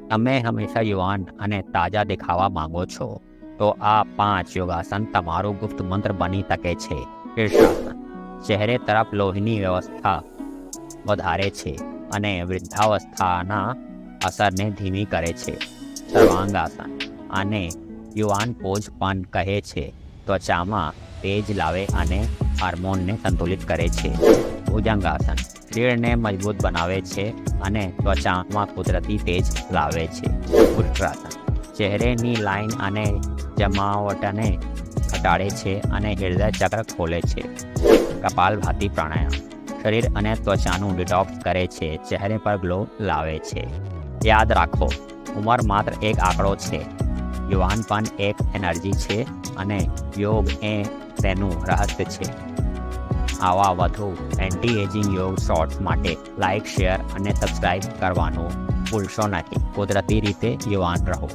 તમે હંમેશા યુવાન અને તાજા દેખાવા માંગો છો, તો આ 5 યોગાસન તમારું ગુપ્ત મંત્ર બની શકે છે. શીર્ષાસન ચહેરે તરફ લોહીની વ્યવસ્થા વધારે છે અને વૃદ્ધાવસ્થાના અસરને ધીમી કરે છે. સર્વાંગાસન આને યુવાન પોઝ પણ કહે છે. ત્વચામાં તેજ લાવે અને હાર્મોનને સંતુલિત કરે છે. ભુજંગાસન શરીરને મજબૂત બનાવે છે અને ત્વચામાં કુદરતી તેજ લાવે છે. ઉષ્ટ્રાસન ચહેરેની લાઇન અને જમાવટને ઘટાડે છે અને હૃદય ચક્ર ખોલે છે. કપાલભાતિ પ્રાણાયામ શરીર અને ત્વચાનું ડિટોક્સ કરે છે, ચહેરે પર ગ્લો લાવે છે. યાદ રાખો, ઉંમર માત્ર એક આંકડો છે. યુવાન પણ એક એનર્જી છે અને યોગ એ તેનું રહસ્ય છે. આવા વધુ એન્ટી એજિંગ યોગ શોર્ટ્સ માટે લાઇક, શેર અને સબસ્ક્રાઇબ કરવાનું ભૂલશો નહીં. કુદરતી રીતે યુવાન રહો.